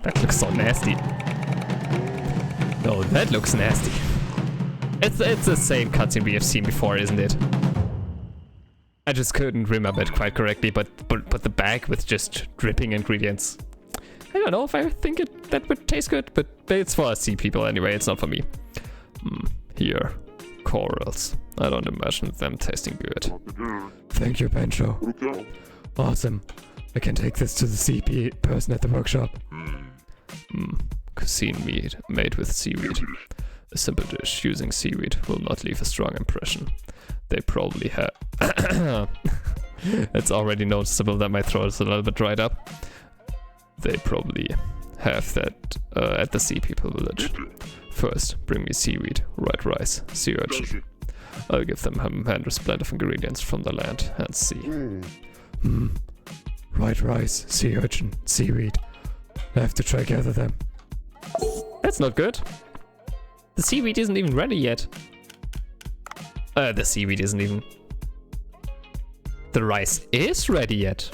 That looks so nasty. No, that looks nasty. It's the same cutscene we have seen before, isn't it? I just couldn't remember it quite correctly, but the bag with just dripping ingredients. I don't know if I think that would taste good, but it's for sea people anyway, it's not for me. Here, corals. I don't imagine them tasting good. Thank you, Bencho. Awesome. I can take this to the sea person at the workshop. Cuisine meat made with seaweed. A simple dish using seaweed will not leave a strong impression. They probably have... It's already noticeable that my throat is a little bit dried up. They probably have that at the sea people village. First, bring me seaweed, white rice, sea urchin. I'll give them a hundred blend of ingredients from the land and sea. White rice, sea urchin, seaweed. I have to try gather them. That's not good. The seaweed isn't even ready yet. The seaweed isn't even... The rice is ready yet.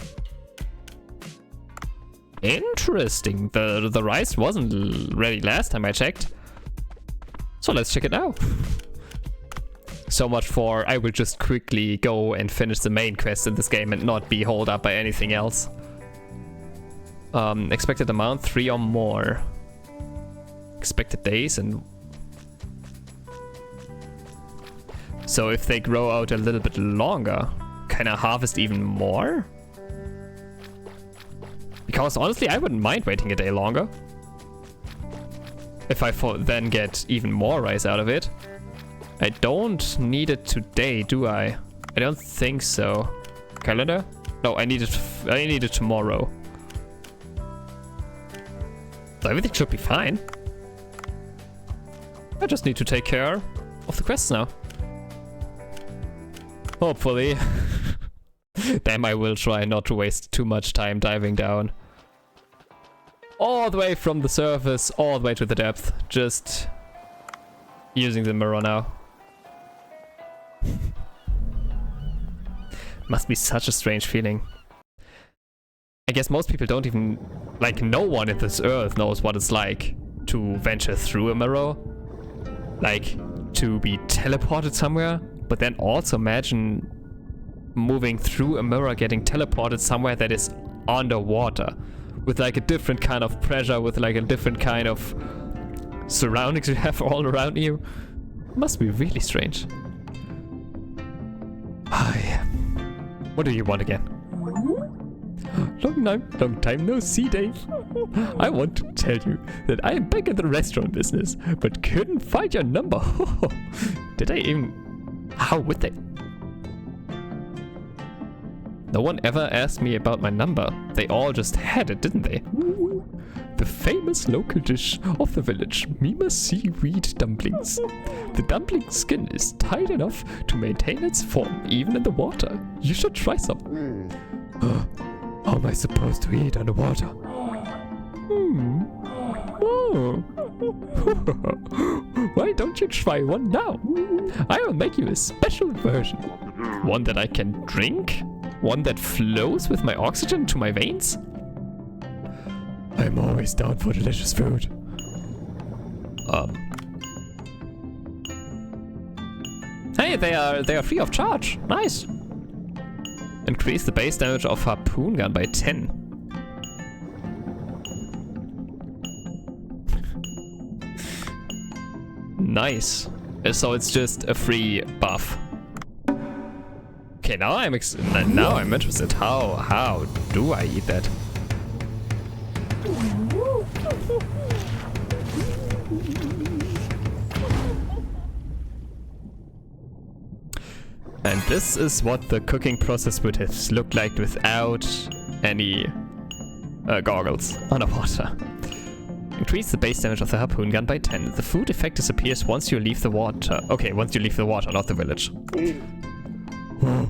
Interesting. The rice wasn't ready last time I checked. So let's check it out. So much for I will just quickly go and finish the main quest in this game and not be held up by anything else. Expected amount 3 or more. Expected days and... So if they grow out a little bit longer, can I harvest even more? Because honestly, I wouldn't mind waiting a day longer. If I then get even more rice out of it. I don't need it today, do I? I don't think so. Calendar? No, I need it tomorrow. So everything should be fine. I just need to take care of the quests now. Hopefully. Damn, I will try not to waste too much time diving down. All the way from the surface, all the way to the depth. Just using the mirror now. Must be such a strange feeling. I guess most people don't even... Like, no one in this earth knows what it's like to venture through a mirror. Like, to be teleported somewhere. But then also imagine moving through a mirror, getting teleported somewhere that is underwater. With like a different kind of pressure, with like a different kind of surroundings you have all around you. Must be really strange. Hi. What do you want again? Long time no see, Dave. I want to tell you that I am back in the restaurant business, but couldn't find your number. Did I even... How would they? No one ever asked me about my number. They all just had it, didn't they? The famous local dish of the village, Mima seaweed dumplings. The dumpling skin is tight enough to maintain its form even in the water. You should try some. How am I supposed to eat underwater? Oh. Why don't you try one now? I will make you a special version. One that I can drink? One that flows with my oxygen to my veins? I'm always down for delicious food. Hey, they are free of charge. Nice. Increase the base damage of harpoon gun by 10. Nice. So it's just a free buff. Okay, now I'm interested. How do I eat that? And this is what the cooking process would have looked like without any goggles underwater. Increase the base damage of the harpoon gun by 10. The food effect disappears once you leave the water. Okay, once you leave the water, not the village. Whoa,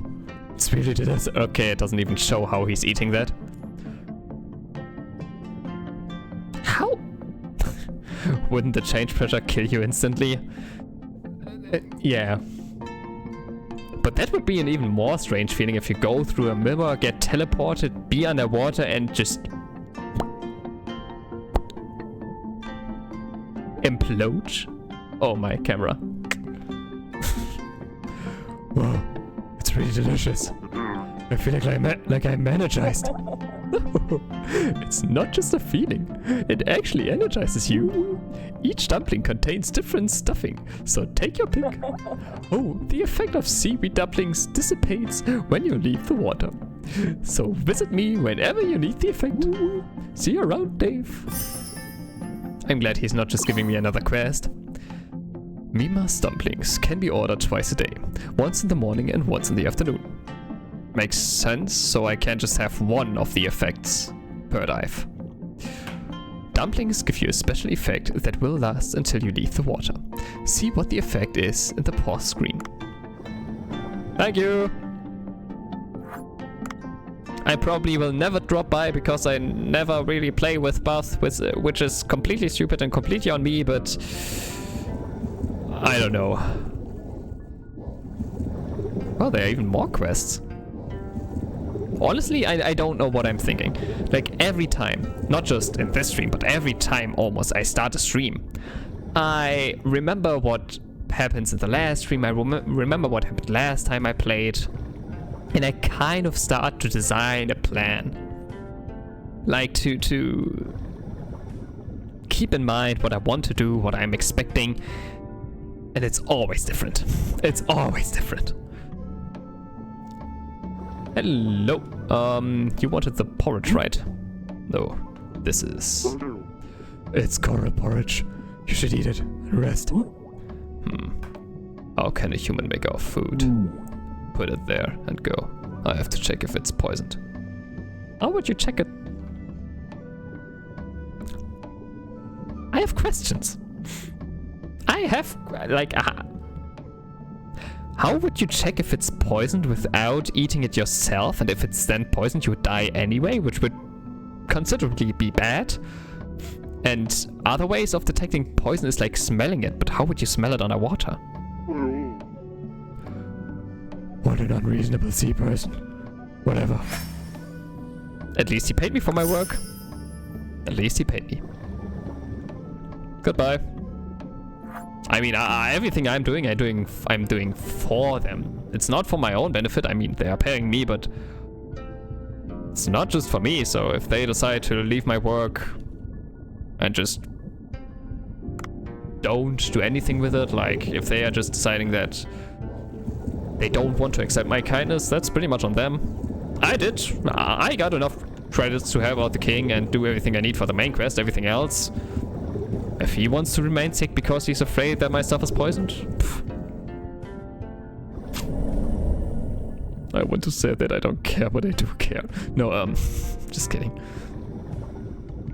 it's really delicious. Okay, it doesn't even show how he's eating that. How? Wouldn't the change pressure kill you instantly? Yeah. But that would be an even more strange feeling if you go through a mirror, get teleported, be underwater, and just implode? Oh, my camera. Wow, it's really delicious. I feel like I'm energized. It's not just a feeling, it actually energizes you. Each dumpling contains different stuffing, so take your pick. Oh, the effect of seaweed dumplings dissipates when you leave the water. So visit me whenever you need the effect. See you around, Dave. I'm glad he's not just giving me another quest. Mima's dumplings can be ordered twice a day, once in the morning and once in the afternoon. Makes sense, so I can't just have one of the effects per dive. Dumplings give you a special effect that will last until you leave the water. See what the effect is in the pause screen. Thank you! I probably will never drop by because I never really play with buff, which is completely stupid and completely on me, but I don't know. Oh, there are even more quests. Honestly, I don't know what I'm thinking. Like every time, not just in this stream, but every time almost I start a stream, I remember what happens in the last stream, I remember what happened last time I played, and I kind of start to design a plan. Like to keep in mind what I want to do, what I'm expecting, and it's always different. It's always different. Hello. You wanted the porridge, right? No, this is... It's coral porridge. You should eat it and rest. How can a human make our food? Put it there and go. I have to check if it's poisoned. How would you check it? I have questions. I have, like... How would you check if it's poisoned without eating it yourself? And if it's then poisoned, you would die anyway, which would considerably be bad. And other ways of detecting poison is like smelling it, but how would you smell it underwater? What an unreasonable sea person. Whatever. At least he paid me for my work. At least he paid me. Goodbye. I mean, everything I'm doing for them. It's not for my own benefit. I mean, they are paying me, but it's not just for me. So if they decide to leave my work and just don't do anything with it, like if they are just deciding that they don't want to accept my kindness, that's pretty much on them. I got enough credits to help out the king and do everything I need for the main quest. Everything else, if he wants to remain sick because he's afraid that my stuff is poisoned, I want to say that I don't care, but I do care. No, just kidding.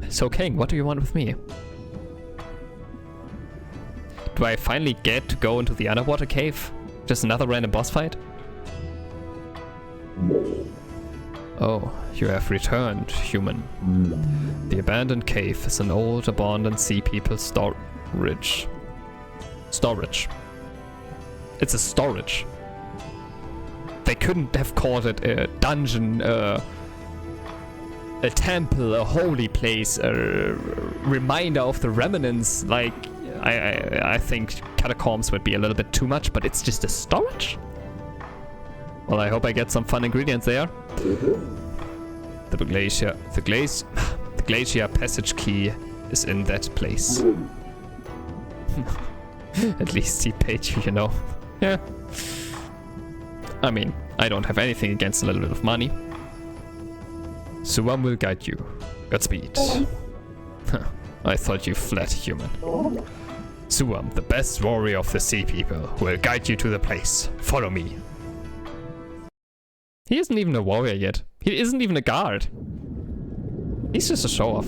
So King, what do you want with me? Do I finally get to go into the underwater cave? Just another random boss fight? Oh, you have returned, human. The abandoned cave is an old abandoned sea people storage. It's a storage. They couldn't have called it a dungeon, a temple, a holy place, a reminder of the remnants. Like, I think catacombs would be a little bit too much, but it's just a storage? Well, I hope I get some fun ingredients there. The glacier passage key is in that place. At least he paid you, you know. Yeah. I mean, I don't have anything against a little bit of money. Suam will guide you. Godspeed. I thought you fled, human. Suam, the best warrior of the sea people, will guide you to the place. Follow me. He isn't even a warrior yet. He isn't even a guard. He's just a show-off.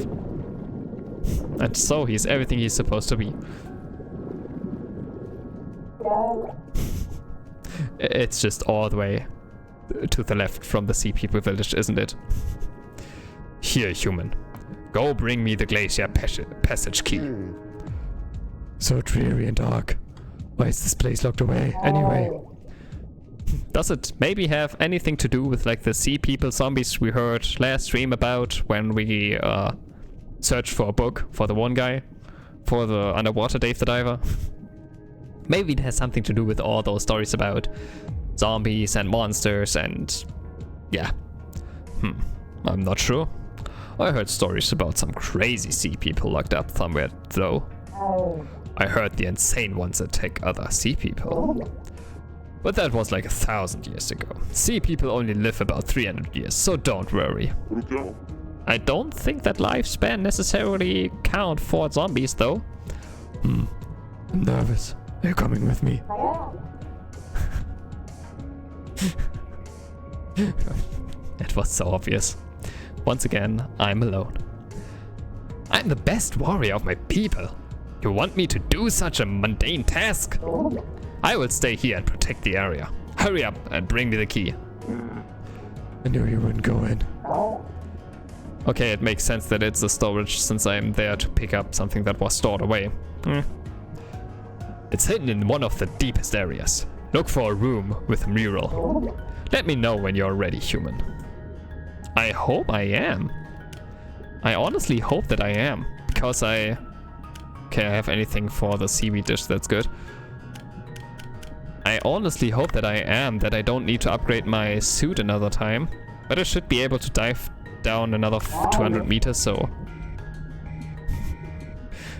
And so he's everything he's supposed to be. It's just all the way to the left from the sea people village, isn't it? Here, human. Go bring me the glacier passage key. So dreary and dark. Why is this place locked away anyway? Does it maybe have anything to do with like the sea people zombies we heard last stream about when we searched for a book for the one guy? for the underwater Dave the Diver. Maybe it has something to do with all those stories about zombies and monsters and yeah. I'm not sure. I heard stories about some crazy sea people locked up somewhere though. I heard the insane ones attack other sea people. But that was like 1,000 years ago. Sea people only live about 300 years, so don't worry. I don't think that lifespan necessarily count for zombies though. I'm nervous. Are you coming with me? It was so obvious. Once again, I'm alone. I'm the best warrior of my people. You want me to do such a mundane task? I will stay here and protect the area. Hurry up and bring me the key. I knew you wouldn't go in. Okay, it makes sense that it's a storage since I'm there to pick up something that was stored away. It's hidden in one of the deepest areas. Look for a room with a mural. Let me know when you're ready, human. I hope I am. I honestly hope that I am. Because Okay, I have anything for the seaweed dish, that's good. I honestly hope that I am, that I don't need to upgrade my suit another time. But I should be able to dive down another 200 meters, so...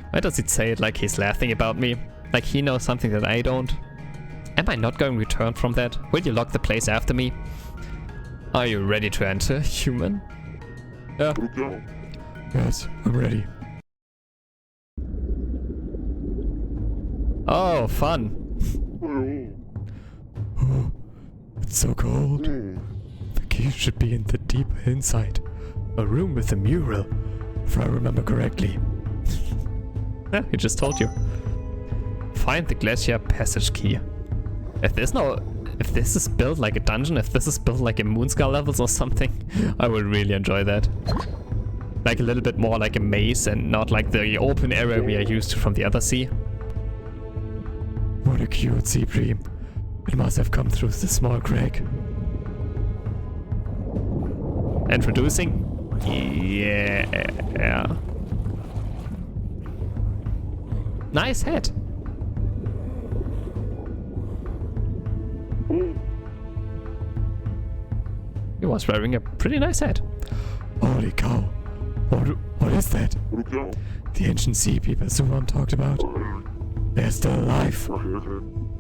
Why does it say it like he's laughing about me? Like he knows something that I don't? Am I not going to return from that? Will you lock the place after me? Are you ready to enter, human? Yeah. Yes, I'm ready. Oh, fun. Oh, it's so cold. The key should be in the deep inside. A room with a mural, if I remember correctly. Yeah, he just told you. Find the glacier passage key. If this is built like a dungeon, if this is built like a Moonscar levels or something, I would really enjoy that. Like a little bit more like a maze and not like the open area we are used to from the other sea. What a cute sea dream. It must have come through the small crack. Introducing? Yeah. Nice hat. He was wearing a pretty nice hat. Holy cow. What is that? The ancient sea people Suvan talked about. They are still alive.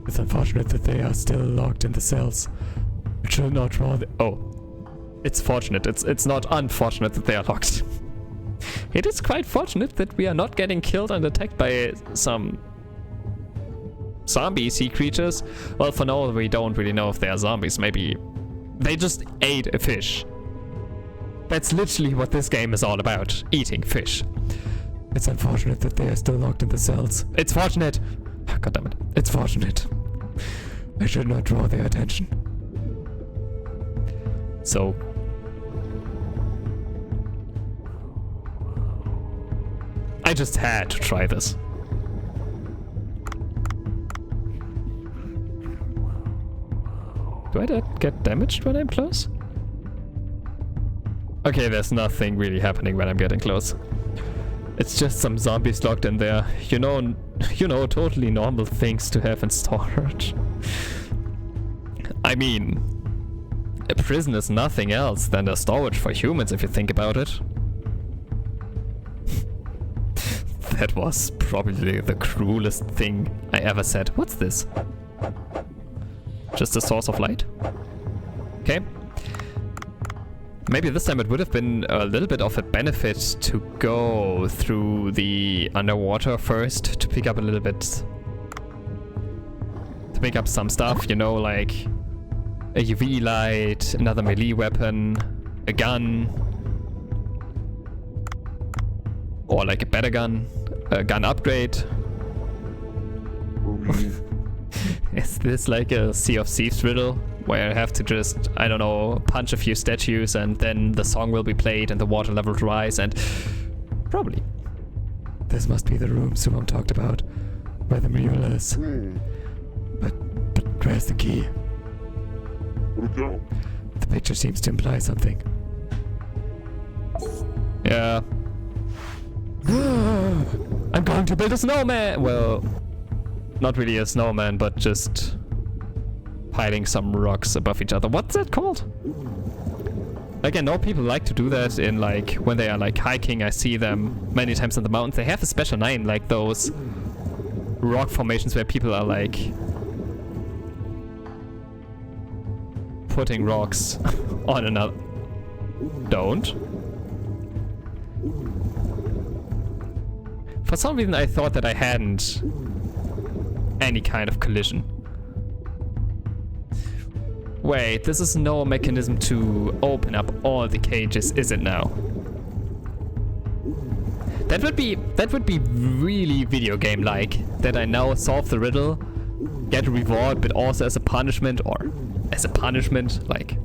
It's unfortunate that they are still locked in the cells. We should not draw the... Oh. It's fortunate. It's not unfortunate that they are locked. It is quite fortunate that we are not getting killed and attacked by some zombie sea creatures. Well, for now we don't really know if they are zombies. Maybe they just ate a fish. That's literally what this game is all about. Eating fish. It's unfortunate that they are still locked in the cells. It's fortunate. God damn it. It's fortunate. I should not draw their attention. So... I just had to try this. Do I get damaged when I'm close? Okay, there's nothing really happening when I'm getting close. It's just some zombies locked in there. You know, totally normal things to have in storage. I mean, a prison is nothing else than a storage for humans if you think about it. That was probably the cruelest thing I ever said. What's this? Just a source of light? Okay. Maybe this time it would have been a little bit of a benefit to go through the underwater first to pick up a little bit... To pick up some stuff, you know, like a UV light, another melee weapon, a gun. Or like a better gun, a gun upgrade. Is this like a Sea of Thieves riddle? Where I have to just, I don't know, punch a few statues and then the song will be played and the water level will rise and... Probably. This must be the room Sumam talked about, where the mural is. But where's the key? The picture seems to imply something. Yeah. I'm going to build a snowman! Well, not really a snowman, but just piling some rocks above each other. What's that called? Like, I know people like to do that in, like, when they are, like, hiking. I see them many times in the mountains. They have a special name, like those rock formations where people are, like, putting rocks on another. Don't. For some reason, I thought that I hadn't any kind of collision. Wait, this is no mechanism to open up all the cages, is it now? That would be really video game like. That I now solve the riddle, get a reward, but also as a punishment, or as a punishment, like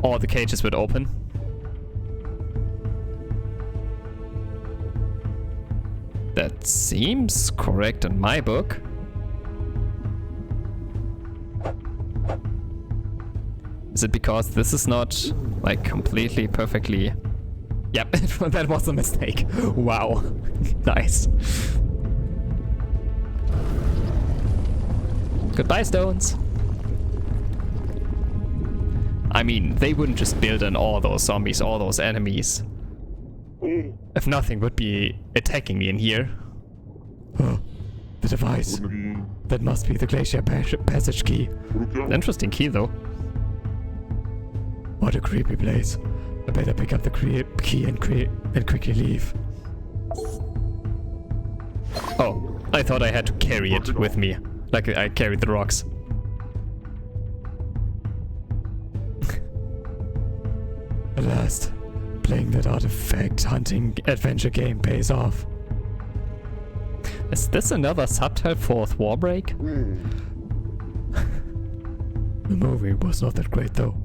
all the cages would open. That seems correct in my book. Is it because this is not, like, completely perfectly... Yep, that was a mistake. Wow. Nice. Goodbye, stones. I mean, they wouldn't just build in all those zombies, all those enemies, if nothing would be attacking me in here. Oh, the device. That must be the glacier passage key. Interesting key, though. What a creepy place. I better pick up the key and quickly leave. Oh, I thought I had to carry it with me. Like I carried the rocks. At last, playing that artifact hunting adventure game pays off. Is this another subtitle for War Break? The movie was not that great though.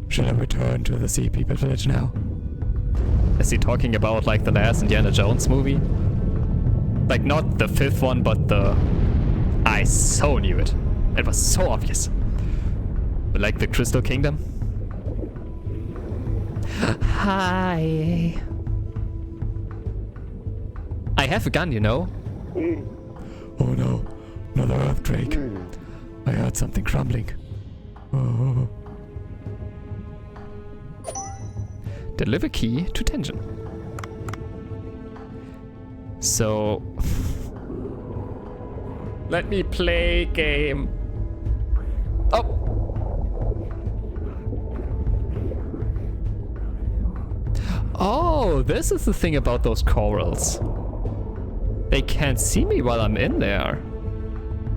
Should I return to the Sea People village now? Is he talking about like the last Indiana Jones movie? Like not the fifth one, but the... I so knew it. It was so obvious. Like the Crystal Kingdom? Hi. I have a gun, you know. Oh no, another earthquake. I heard something crumbling. Oh. Deliver key to Tension. So... Let me play game. Oh! Oh, this is the thing about those corals. They can't see me while I'm in there.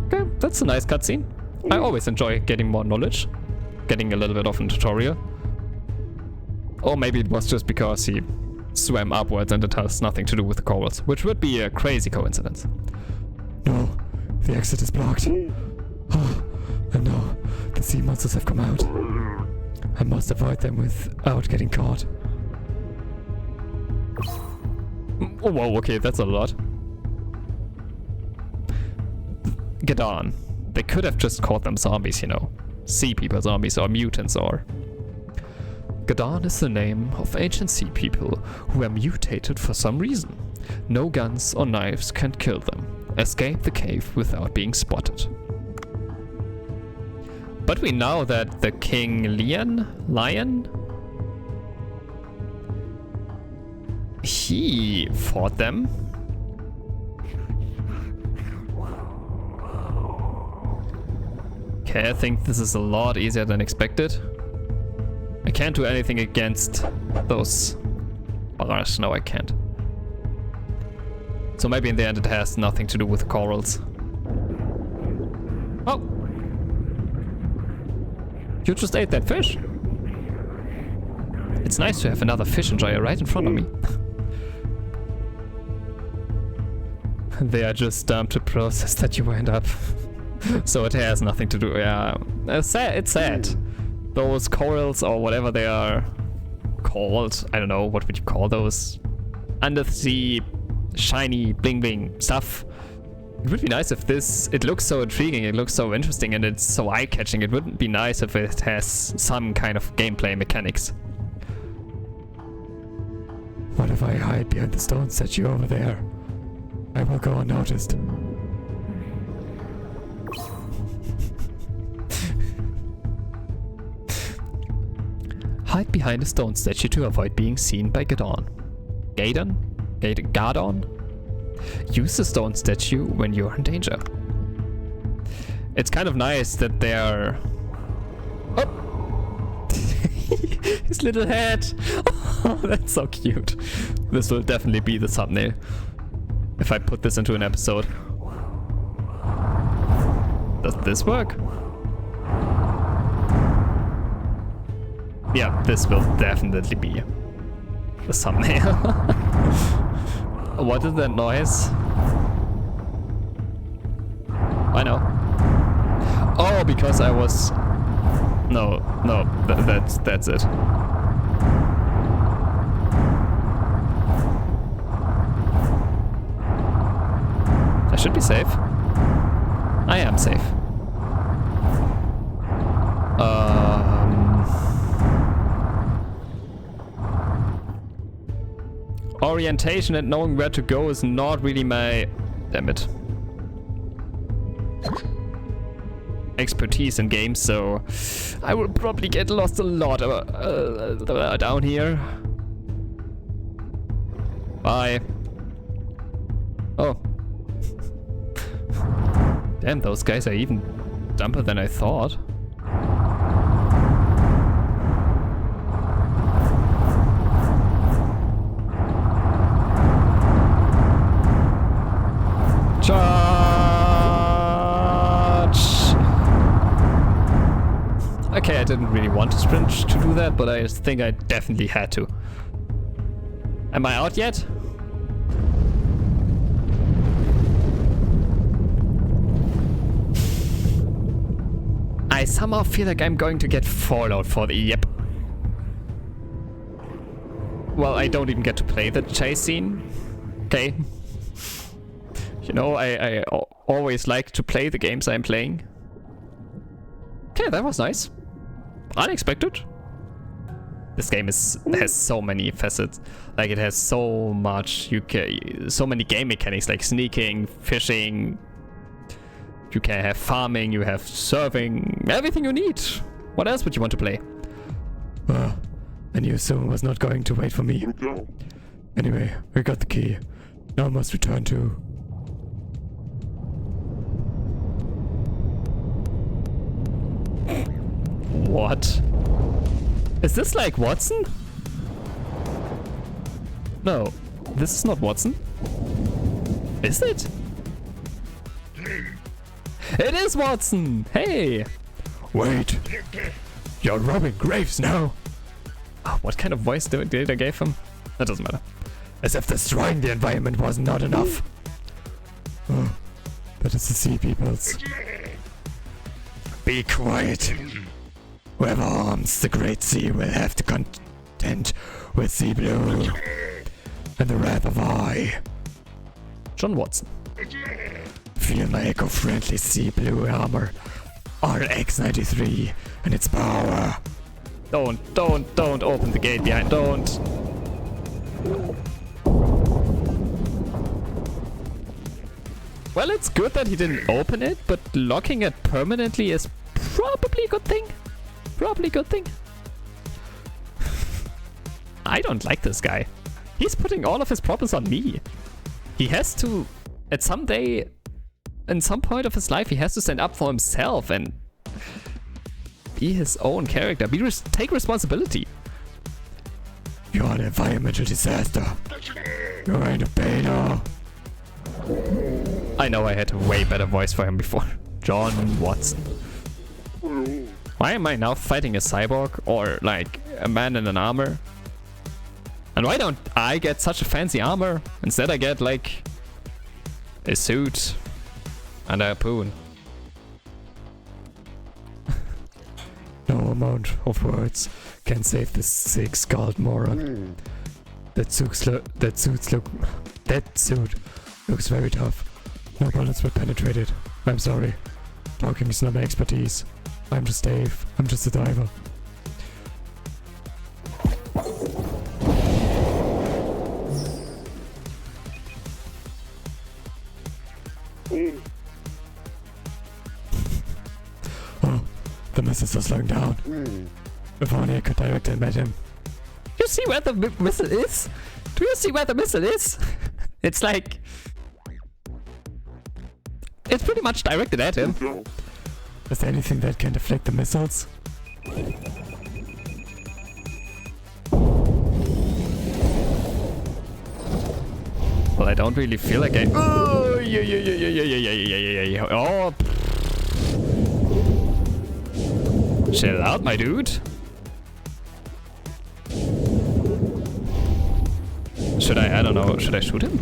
Okay, that's a nice cutscene. I always enjoy getting more knowledge. Getting a little bit of a tutorial. Or maybe it was just because he swam upwards and it has nothing to do with the corals, which would be a crazy coincidence. No, the exit is blocked. Oh, and no, the sea monsters have come out. I must avoid them without getting caught. Oh, whoa, okay, that's a lot. Get on. They could have just called them zombies, you know. Sea people zombies or mutants or... Gadon is the name of ancient sea people who were mutated for some reason. No guns or knives can kill them. Escape the cave without being spotted. But we know that the King Lion? He fought them. Okay, I think this is a lot easier than expected. I can't do anything against those bars. No, I can't. So maybe in the end it has nothing to do with corals. Oh! You just ate that fish. It's nice to have another fish enjoyer right in front of me. They are just dumb to process that you went up. So it has nothing to do. Yeah, it's sad. Those corals or whatever they are called, I don't know, what would you call those? Under the sea, shiny, bling bling stuff. It would be nice if it looks so intriguing, it looks so interesting, and it's so eye-catching. It wouldn't be nice if it has some kind of gameplay mechanics. What if I hide behind the stone statue over there? I will go unnoticed. Hide behind a stone statue to avoid being seen by Gadon. Gadon? Use the stone statue when you're in danger. It's kind of nice that they're... Oh! His little head! Oh, that's so cute. This will definitely be the thumbnail if I put this into an episode. Does this work? Yeah, this will definitely be the thumbnail. What is that noise? I know. Oh, because I was... No, that's it. I should be safe. I am safe. Orientation and knowing where to go is not really my... Damn it. Expertise in games, so I will probably get lost a lot down here. Bye. Oh. Damn, those guys are even dumber than I thought. Charge! Okay, I didn't really want to sprint to do that, but I think I definitely had to. Am I out yet? I somehow feel like I'm going to get Fallout for the... Yep. Well, I don't even get to play the chase scene. Okay. You know, I always like to play the games I'm playing. Okay, that was nice. Unexpected. This game has so many facets. Like, it has so much, so many game mechanics, like sneaking, fishing. You can have farming, you have surfing, everything you need. What else would you want to play? I knew someone was not going to wait for me. Anyway, we got the key. Now I must return to... What? Is this like Watson? No, this is not Watson. Is it? It is Watson! Hey! Wait! You're robbing graves now! Oh, what kind of voice did I give him? That doesn't matter. As if destroying the environment was not enough. Oh, that is the sea peoples. Be quiet. Whoever harms the great sea will have to contend with Sea Blue and the wrath of I. John Watson. Feel my eco-friendly Sea Blue armor, RX-93, and its power. Don't open the gate behind, don't. Well, it's good that he didn't open it, but locking it permanently is probably a good thing. Probably a good thing. I don't like this guy. He's putting all of his problems on me. He has to, at some day, in some point of his life, he has to stand up for himself and be his own character. Take responsibility. You're an environmental disaster. You're going to pay now. I know I had a way better voice for him before. John Watson. Why am I now fighting a cyborg or like a man in an armor? And why don't I get such a fancy armor? Instead I get like a suit and a harpoon. No amount of words can save this sick-skulled moron. That suit looks very tough. No bullets will penetrate it. I'm sorry. Talking is not my expertise. I'm just Dave. I'm just a diver. Oh, the missiles are slowing down. If only I could direct them at him. You see where the missile is? Do you see where the missile is? It's like... It's pretty much directed at him. Is there anything that can deflect the missiles? Well, I don't really feel like I... Oh, yeah. Oh. Chill out, my dude. Should I don't know, should I shoot him?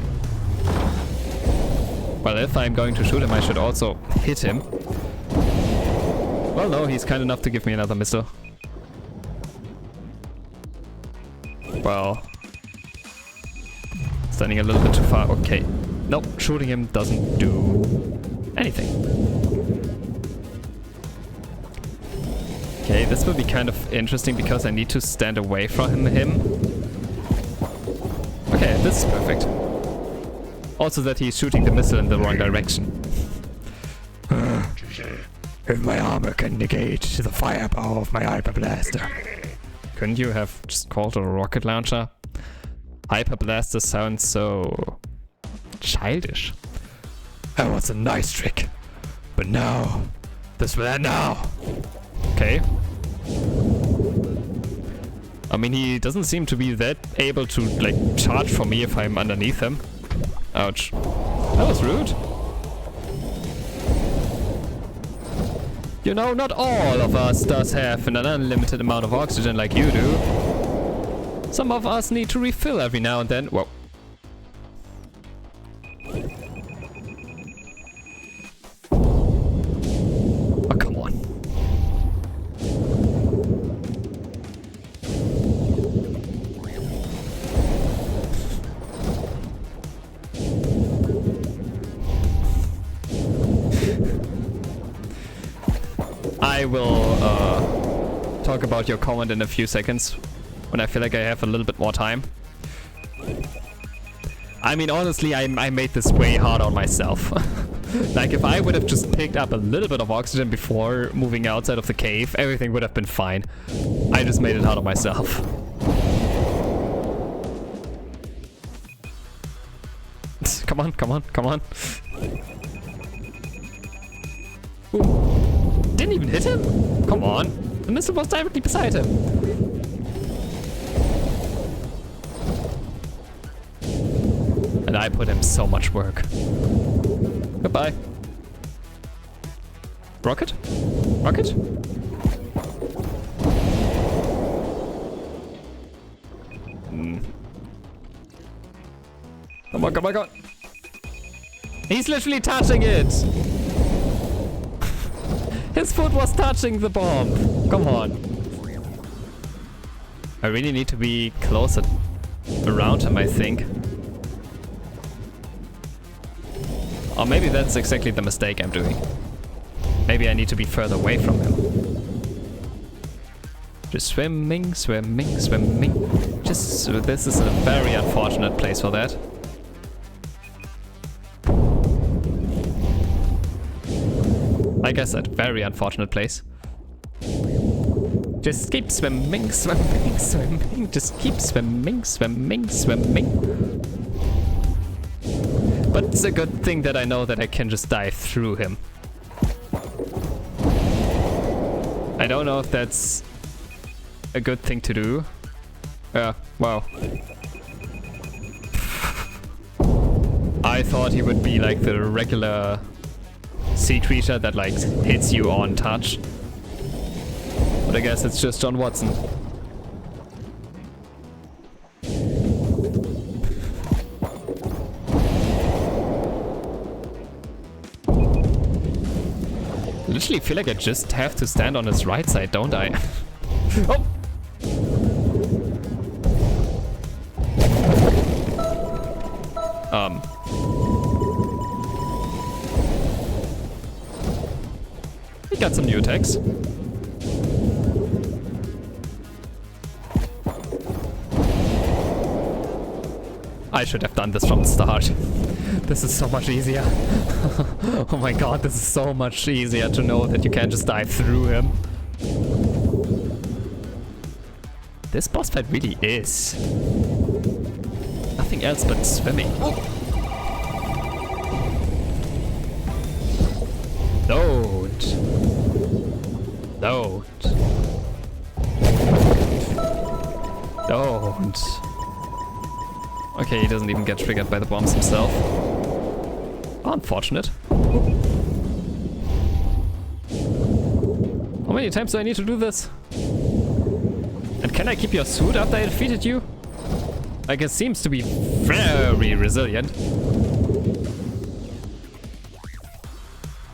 Well, if I'm going to shoot him, I should also hit him. Well, no, he's kind enough to give me another missile. Well... Standing a little bit too far. Okay. Nope, shooting him doesn't do anything. Okay, this will be kind of interesting because I need to stand away from him. Okay, this is perfect. Also that he's shooting the missile in the wrong direction. If my armor can negate the firepower of my hyper blaster. Couldn't you have just called a rocket launcher? Hyper blaster sounds so... childish. That was a nice trick. But now, this will end now. Okay. I mean, he doesn't seem to be that able to, like, charge for me if I'm underneath him. Ouch. That was rude. You know, not all of us does have an unlimited amount of oxygen like you do. Some of us need to refill every now and then. Whoa. Oh, come on. I will talk about your comment in a few seconds when I feel like I have a little bit more time. I mean, honestly, I made this way hard on myself. Like, if I would have just picked up a little bit of oxygen before moving outside of the cave, everything would have been fine. I just made it hard on myself. Come on, come on, come on. Ooh. Didn't even hit him? Come on. The missile was directly beside him. And I put in so much work. Goodbye. Rocket? Rocket? Come on, come on, come on. He's literally touching it. His foot was touching the bomb. Come on. I really need to be closer around him, I think. Or maybe that's exactly the mistake I'm doing. Maybe I need to be further away from him. Just swimming, swimming, swimming. Just, this is a very unfortunate place for that. Like I said, very unfortunate place. Just keep swimming, swimming, swimming. Just keep swimming, swimming, swimming. But it's a good thing that I know that I can just dive through him. I don't know if that's a good thing to do. Wow. I thought he would be like the regular sea creature that like hits you on touch. But I guess it's just John Watson. Literally feel like I just have to stand on his right side, don't I? Oh! We got some new attacks. I should have done this from the start. This is so much easier. Oh my god, this is so much easier to know that you can't just dive through him. This boss fight really is nothing else but swimming. Don't. Okay, he doesn't even get triggered by the bombs himself. Unfortunate. How many times do I need to do this? And can I keep your suit after I defeated you? Like, it seems to be very resilient.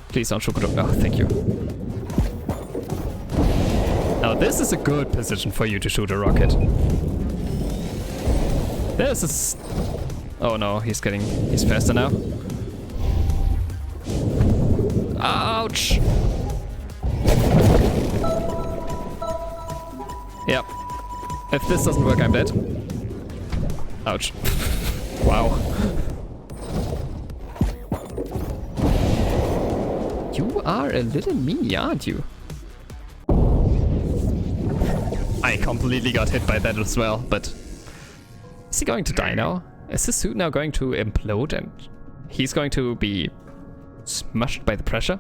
Please don't shoot. Oh, thank you. Now this is a good position for you to shoot a rocket. This is... Oh no, he's faster now. Ouch! Yep. If this doesn't work, I'm dead. Ouch. Wow. You are a little meanie, aren't you? I completely got hit by that as well, but... Is he going to die now? Is his suit now going to implode and he's going to be smushed by the pressure?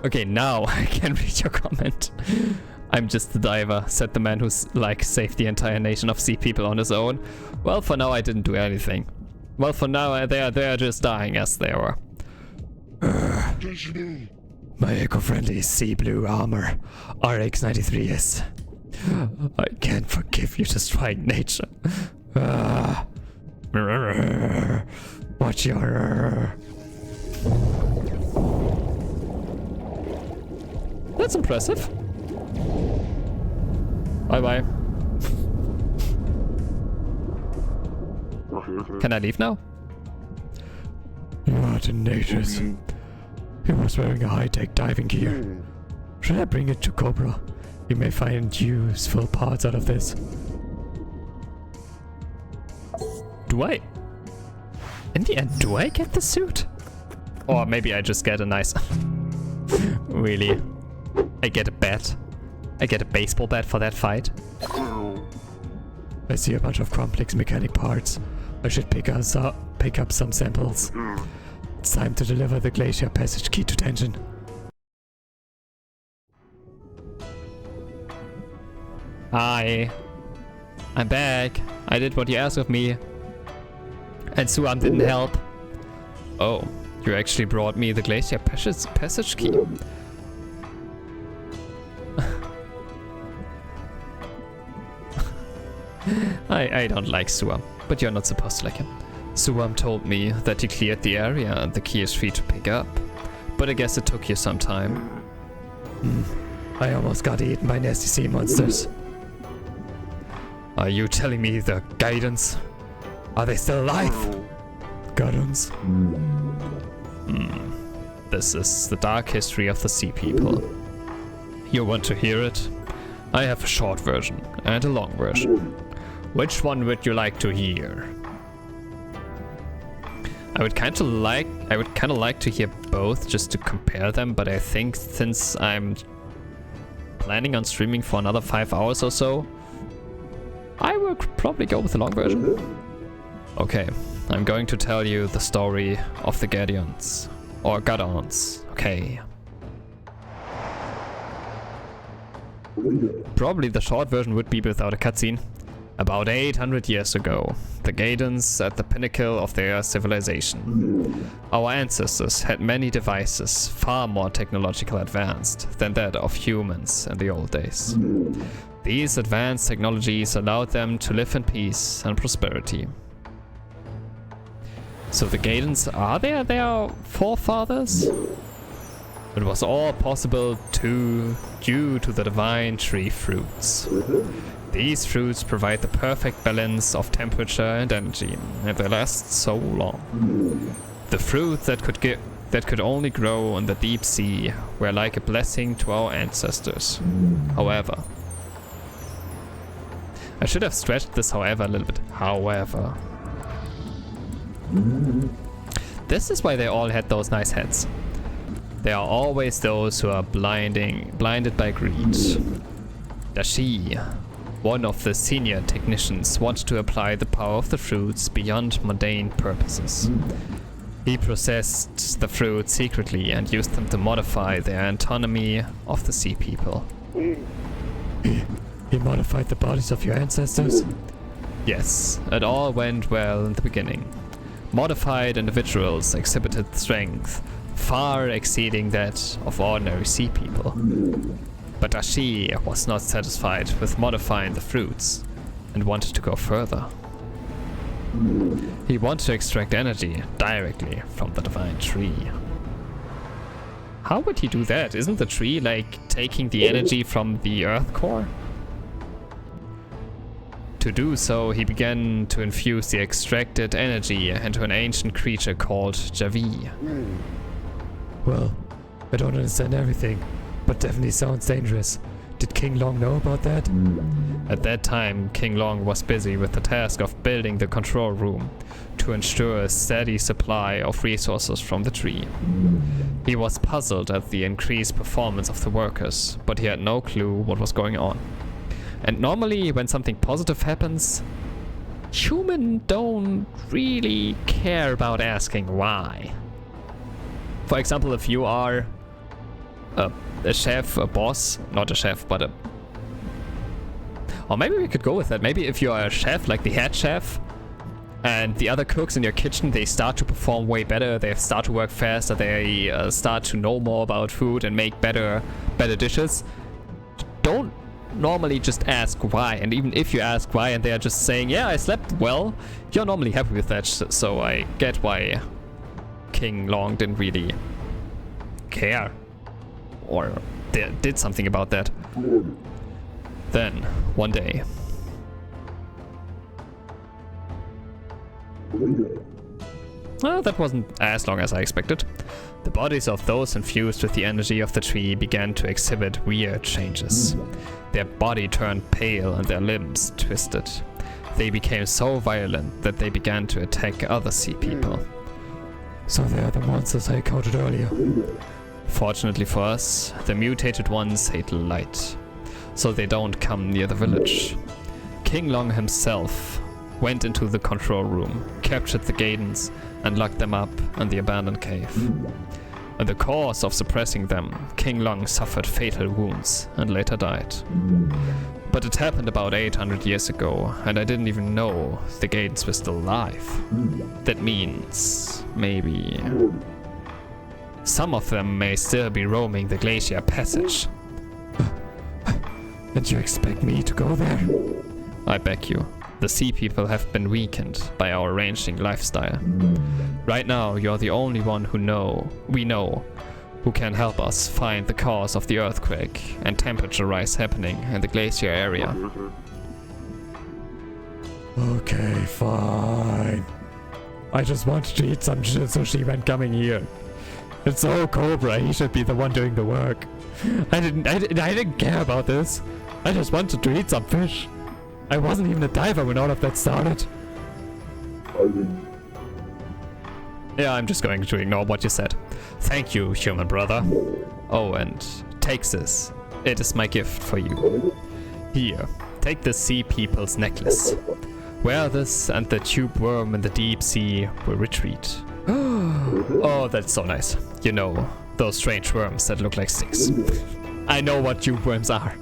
Okay, now I can read your comment. I'm just the diver, said the man who's like saved the entire nation of sea people on his own. Well, for now I didn't do anything. Well, for now they are just dying as they were. My eco-friendly sea blue armor, RX-93S. I can't forgive you destroying nature. Watch your... That's impressive. Bye-bye. Can I leave now? You are the nature's. He was wearing a high-tech diving gear. Should I bring it to Cobra? You may find useful parts out of this. Do I? In the end, do I get the suit? Or maybe I just get a nice... Really? I get a bat? I get a baseball bat for that fight? I see a bunch of complex mechanic parts. I should pick up some samples. It's time to deliver the glacier passage key to Tension. Hi. I'm back. I did what you asked of me. And Suam didn't help. Oh, you actually brought me the glacier passage key. I don't like Suam, but you're not supposed to like him. Suam told me that he cleared the area and the key is free to pick up. But I guess it took you some time. I almost got eaten by nasty sea monsters. Are you telling me the guidance? Are they still alive? Guidance? This is the dark history of the sea people. You want to hear it? I have a short version and a long version. Which one would you like to hear? I would kind of like to hear both just to compare them, but I think since I'm planning on streaming for another 5 hours or so, I will probably go with the long version. Okay, I'm going to tell you the story of the Guardians. Or Guardians, okay. Probably the short version would be without a cutscene. About 800 years ago, the Guardians at the pinnacle of their civilization. Our ancestors had many devices far more technologically advanced than that of humans in the old days. These advanced technologies allowed them to live in peace and prosperity. So the Guardians, are they their forefathers? It was all possible due to the divine tree fruits. These fruits provide the perfect balance of temperature and energy, and they last so long. The fruits that could only grow in the deep sea were like a blessing to our ancestors. However, I should have stretched this however a little bit. However, This is why they all had those nice heads. There are always those who are blinded by greed. Dashi, one of the senior technicians, wanted to apply the power of the fruits beyond mundane purposes. He processed the fruits secretly and used them to modify the anatomy of the sea people. He modified the bodies of your ancestors? Yes, it all went well in the beginning. Modified individuals exhibited strength far exceeding that of ordinary sea people. But Dashi was not satisfied with modifying the fruits and wanted to go further. He wanted to extract energy directly from the divine tree. How would he do that? Isn't the tree like taking the energy from the earth core? To do so, he began to infuse the extracted energy into an ancient creature called Javi. Well, I don't understand everything, but definitely sounds dangerous. Did King Long know about that? At that time, King Long was busy with the task of building the control room to ensure a steady supply of resources from the tree. He was puzzled at the increased performance of the workers, but he had no clue what was going on. And normally, when something positive happens, humans don't really care about asking why. For example, if you are a chef, a boss, not a chef, but a... Or maybe we could go with that. Maybe if you are a chef, like the head chef, and the other cooks in your kitchen, they start to perform way better, they start to work faster, they start to know more about food and make better dishes. Don't normally just ask why, and even if you ask why and they are just saying, yeah, I slept well, you're normally happy with that, so I get why King Long didn't really care or did something about that. Then, one day, well, that wasn't as long as I expected. The bodies of those infused with the energy of the tree began to exhibit weird changes. Their body turned pale and their limbs twisted. They became so violent that they began to attack other sea people. So they are the monsters I encountered earlier. Fortunately for us, the mutated ones hate light, so they don't come near the village. King Long himself went into the control room, captured the Gaidens, and locked them up in the abandoned cave. In the course of suppressing them, King Long suffered fatal wounds and later died. But it happened about 800 years ago, and I didn't even know the Gaidens were still alive. That means maybe some of them may still be roaming the glacier passage. And you expect me to go there? I beg you. The sea people have been weakened by our ranging lifestyle. Right now, you're the only one we know who can help us find the cause of the earthquake and temperature rise happening in the glacier area. Okay, fine. I just wanted to eat some sushi when coming here. It's so Cobra, he should be the one doing the work. I didn't care about this. I just wanted to eat some fish. I wasn't even a diver when all of that started. Yeah, I'm just going to ignore what you said. Thank you, human brother. Oh, and take this. It is my gift for you. Here, take the sea people's necklace. Wear this and the tube worm in the deep sea will retreat. Oh, that's so nice. You know, those strange worms that look like sticks. I know what tube worms are.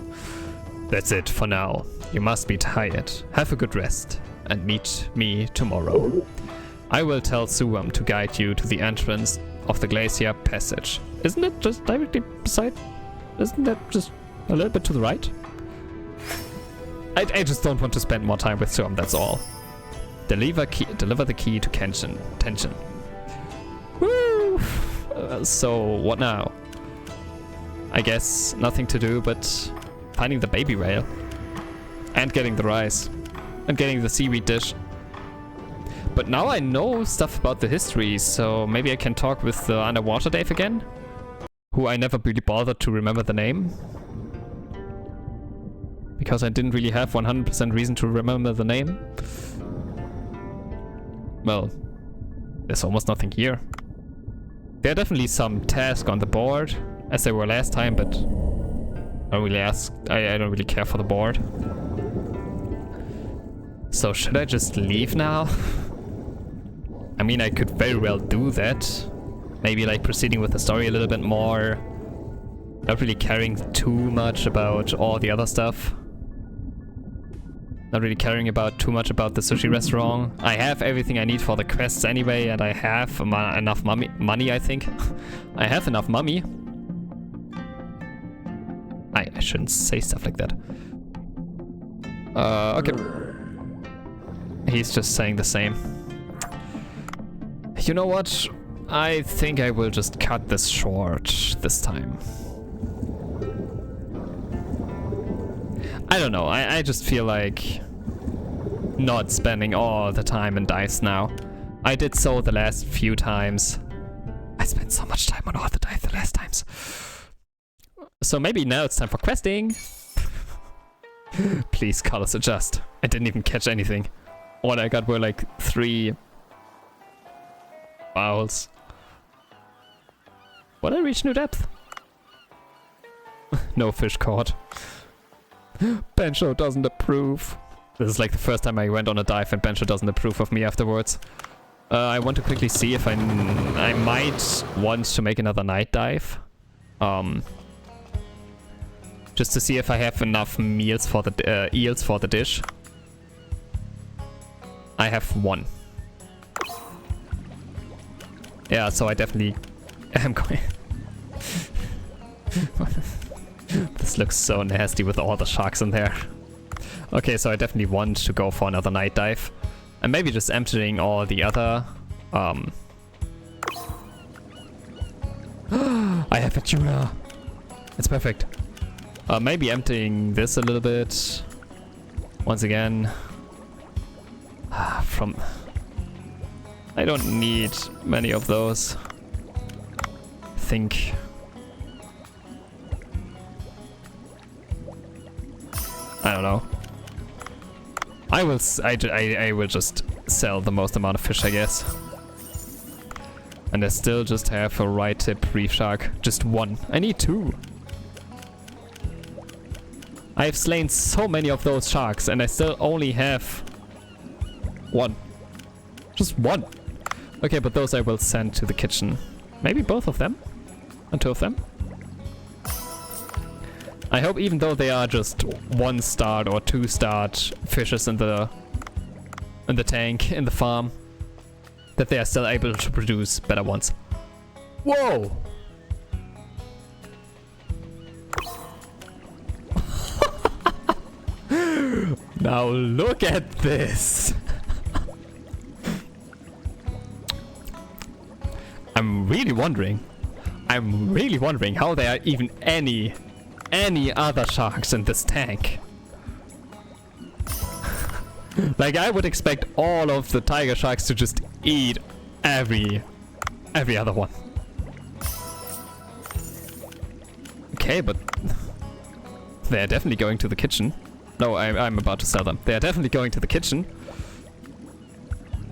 That's it for now. You must be tired. Have a good rest and meet me tomorrow. I will tell Suam to guide you to the entrance of the glacier passage. Isn't it just directly beside? Isn't that just a little bit to the right? I just don't want to spend more time with Suam, that's all. Deliver the key to Tension. Woo! So what now? I guess nothing to do but finding the baby whale. And getting the rice. And getting the seaweed dish. But now I know stuff about the history, so maybe I can talk with the underwater Dave again? Who I never really bothered to remember the name. Because I didn't really have 100% reason to remember the name. Well, there's almost nothing here. There are definitely some tasks on the board, as there were last time, but I don't really care for the board. So should I just leave now? I mean, I could very well do that. Maybe like proceeding with the story a little bit more. Not really caring too much about all the other stuff. Not really caring about too much about the sushi restaurant. I have everything I need for the quests anyway, and I have enough money, I think. I have enough money. I shouldn't say stuff like that. Okay. He's just saying the same. You know what? I think I will just cut this short this time. I don't know, I just feel like not spending all the time in dice now. I did so the last few times. I spent so much time on all the dice the last times. So maybe now it's time for questing. Please, colors adjust. I didn't even catch anything. All I got were like 3 vowels. What, I reach new depth? No fish caught. Bencho doesn't approve. This is like the first time I went on a dive and Bencho doesn't approve of me afterwards. I want to quickly see if I might want to make another night dive. Just to see if I have enough meals for the eels for the dish. I have 1. Yeah, so I definitely am going. This looks so nasty with all the sharks in there. Okay, so I definitely want to go for another night dive. And maybe just emptying all the other... I have a tuna. It's perfect. Maybe emptying this a little bit. Once again. From... I don't need many of those. I think... I don't know. I will just sell the most amount of fish, I guess. And I still just have a right tip reef shark. Just 1. I need 2. I've slain so many of those sharks and I still only have 1. Just 1. Okay, but those I will send to the kitchen. Maybe both of them? And 2 of them? I hope even though they are just 1-star or 2-star fishes in the tank, in the farm, that they are still able to produce better ones. Whoa! Now look at this! I'm really wondering how there are even any other sharks in this tank. Like, I would expect all of the tiger sharks to just eat every other one. Okay, but they're definitely going to the kitchen. No, I'm about to sell them. They're definitely going to the kitchen.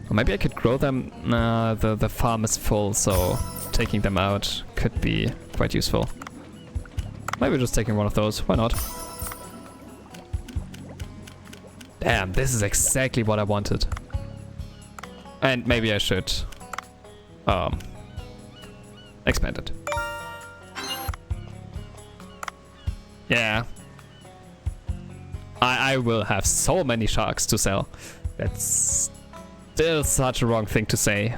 Or maybe I could grow them. Nah, the farm is full, so taking them out could be quite useful. Maybe just taking one of those. Why not? Damn, this is exactly what I wanted. And maybe I should expand it. Yeah. I will have so many sharks to sell. That's still such a wrong thing to say.